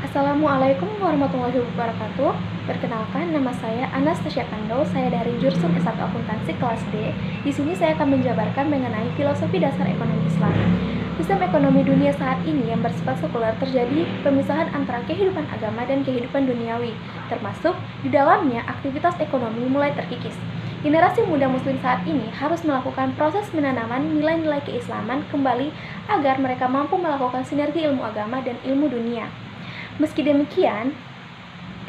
Assalamualaikum warahmatullahi wabarakatuh. Perkenalkan, nama saya Anastasia Kando. Saya dari jurusan S1 Akuntansi kelas D. Di sini saya akan menjabarkan mengenai filosofi dasar ekonomi Islam. Sistem ekonomi dunia saat ini yang bersifat sekuler terjadi pemisahan antara kehidupan agama dan kehidupan duniawi, termasuk di dalamnya aktivitas ekonomi mulai terkikis. Generasi muda muslim saat ini harus melakukan proses penanaman nilai-nilai keislaman kembali agar mereka mampu melakukan sinergi ilmu agama dan ilmu dunia. Meski demikian,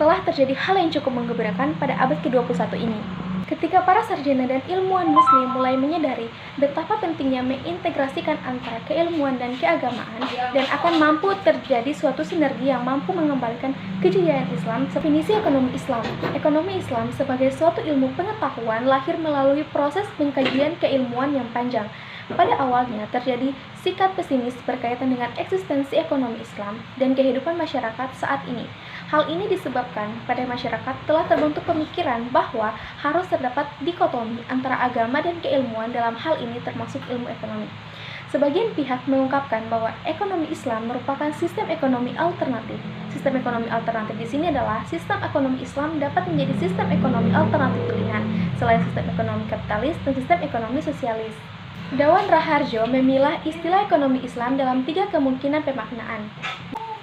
telah terjadi hal yang cukup menggembirakan pada abad ke-21 ini. Ketika para sarjana dan ilmuwan muslim mulai menyadari betapa pentingnya mengintegrasikan antara keilmuan dan keagamaan dan akan mampu terjadi suatu sinergi yang mampu mengembalikan kejayaan Islam. Definisi ekonomi Islam. Ekonomi Islam sebagai suatu ilmu pengetahuan lahir melalui proses pengkajian keilmuan yang panjang. Pada awalnya terjadi sikap pesimis berkaitan dengan eksistensi ekonomi Islam dan kehidupan masyarakat saat ini. Hal ini disebabkan pada masyarakat telah terbentuk pemikiran bahwa harus terdapat dikotomi antara agama dan keilmuan dalam hal ini termasuk ilmu ekonomi. Sebagian pihak mengungkapkan bahwa ekonomi Islam merupakan sistem ekonomi alternatif. Sistem ekonomi alternatif di sini adalah sistem ekonomi Islam dapat menjadi sistem ekonomi alternatif pilihan selain sistem ekonomi kapitalis dan sistem ekonomi sosialis. Dewan Raharjo memilah istilah ekonomi Islam dalam 3 kemungkinan pemaknaan.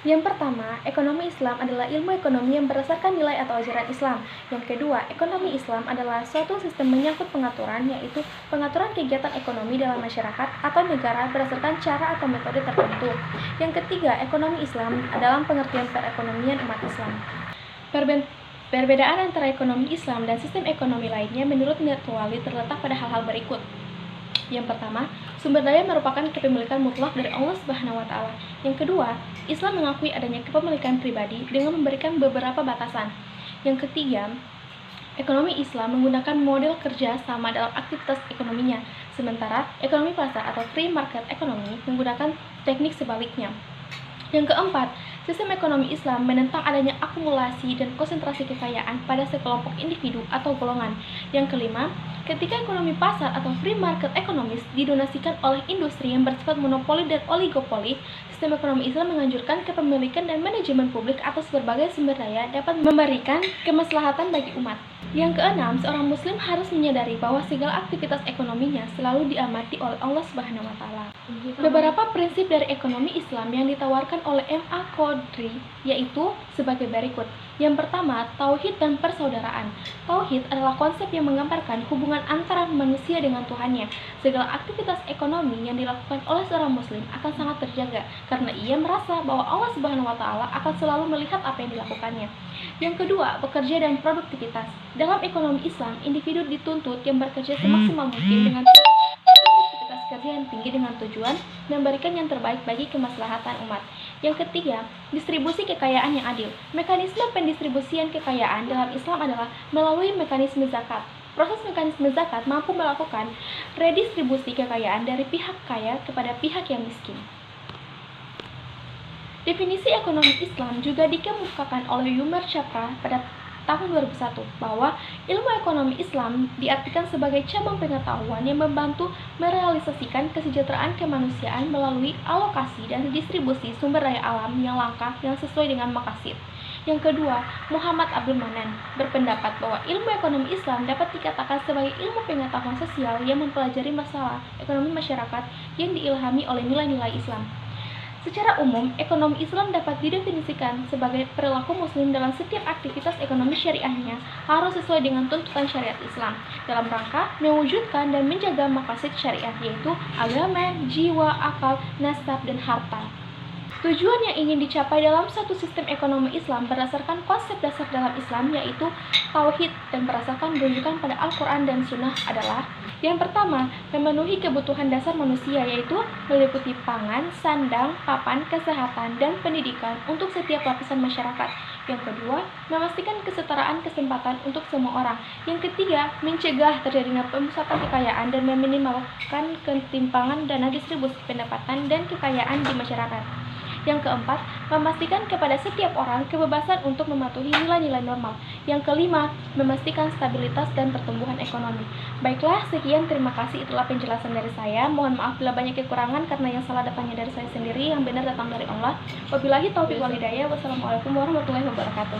Yang pertama, ekonomi Islam adalah ilmu ekonomi yang berdasarkan nilai atau ajaran Islam. Yang kedua, ekonomi Islam adalah suatu sistem menyangkut pengaturan, yaitu pengaturan kegiatan ekonomi dalam masyarakat atau negara berdasarkan cara atau metode tertentu. Yang ketiga, ekonomi Islam dalam pengertian perekonomian umat Islam. Perbedaan antara ekonomi Islam dan sistem ekonomi lainnya menurut Nirtuwali terletak pada hal-hal berikut. Yang pertama, sumber daya merupakan kepemilikan mutlak dari Allah Subhanahu wa Ta'ala. Yang kedua, Islam mengakui adanya kepemilikan pribadi dengan memberikan beberapa batasan. Yang ketiga, ekonomi Islam menggunakan model kerja sama dalam aktivitas ekonominya, sementara ekonomi pasar atau free market economy menggunakan teknik sebaliknya. Yang keempat, sistem ekonomi Islam menentang adanya akumulasi dan konsentrasi kekayaan pada sekelompok individu atau golongan. Yang kelima, ketika ekonomi pasar atau free market economies didonasikan oleh industri yang bersifat monopoli dan oligopoli, sistem ekonomi Islam menganjurkan kepemilikan dan manajemen publik atas berbagai sumber daya dapat memberikan kemaslahatan bagi umat. Yang keenam, seorang muslim harus menyadari bahwa segala aktivitas ekonominya selalu diamati oleh Allah Subhanahu wa Ta'ala. Beberapa prinsip dari ekonomi Islam yang ditawarkan oleh M.A. Qadri yaitu sebagai berikut. Yang pertama, tauhid dan persaudaraan. Tauhid adalah konsep yang menggambarkan hubungan antara manusia dengan Tuhannya. Segala aktivitas ekonomi yang dilakukan oleh seorang muslim akan sangat terjaga karena ia merasa bahwa Allah Subhanahu wa Ta'ala akan selalu melihat apa yang dilakukannya. Yang kedua, bekerja dan produktivitas. Dalam ekonomi Islam, individu dituntut yang bekerja semaksimal mungkin dengan produktivitas kerja yang tinggi dengan tujuan memberikan yang terbaik bagi kemaslahatan umat. Yang ketiga, distribusi kekayaan yang adil. Mekanisme pendistribusian kekayaan dalam Islam adalah melalui mekanisme zakat. Proses mekanisme zakat mampu melakukan redistribusi kekayaan dari pihak kaya kepada pihak yang miskin. Definisi ekonomi Islam juga dikemukakan oleh Yumer Chapra pada tahun 2001 bahwa ilmu ekonomi Islam diartikan sebagai cabang pengetahuan yang membantu merealisasikan kesejahteraan kemanusiaan melalui alokasi dan distribusi sumber daya alam yang langka yang sesuai dengan maqasid. Yang kedua, Muhammad Abdul Manan berpendapat bahwa ilmu ekonomi Islam dapat dikatakan sebagai ilmu pengetahuan sosial yang mempelajari masalah ekonomi masyarakat yang diilhami oleh nilai-nilai Islam. Secara umum, ekonomi Islam dapat didefinisikan sebagai perilaku muslim dalam setiap aktivitas ekonomi syariahnya harus sesuai dengan tuntutan syariat Islam dalam rangka mewujudkan dan menjaga maqasid syariat yaitu agama, jiwa, akal, nasab, dan harta. Tujuan yang ingin dicapai dalam suatu sistem ekonomi Islam berdasarkan konsep dasar dalam Islam yaitu tauhid dan berdasarkan rujukan pada Al-Quran dan Sunnah adalah: yang pertama, memenuhi kebutuhan dasar manusia yaitu meliputi pangan, sandang, papan, kesehatan, dan pendidikan untuk setiap lapisan masyarakat. Yang kedua, memastikan kesetaraan kesempatan untuk semua orang. Yang ketiga, mencegah terjadinya pemusatan kekayaan dan meminimalkan ketimpangan dana distribusi pendapatan dan kekayaan di masyarakat. Yang keempat, Memastikan kepada setiap orang kebebasan untuk mematuhi nilai-nilai normal. Yang kelima, memastikan stabilitas dan pertumbuhan ekonomi. Baiklah, sekian, terima kasih, itulah penjelasan dari saya. Mohon maaf bila banyak kekurangan karena yang salah datangnya dari saya sendiri, yang benar datang dari Allah. Wabillahi taufiq wal hidayah. Wassalamualaikum warahmatullahi wabarakatuh.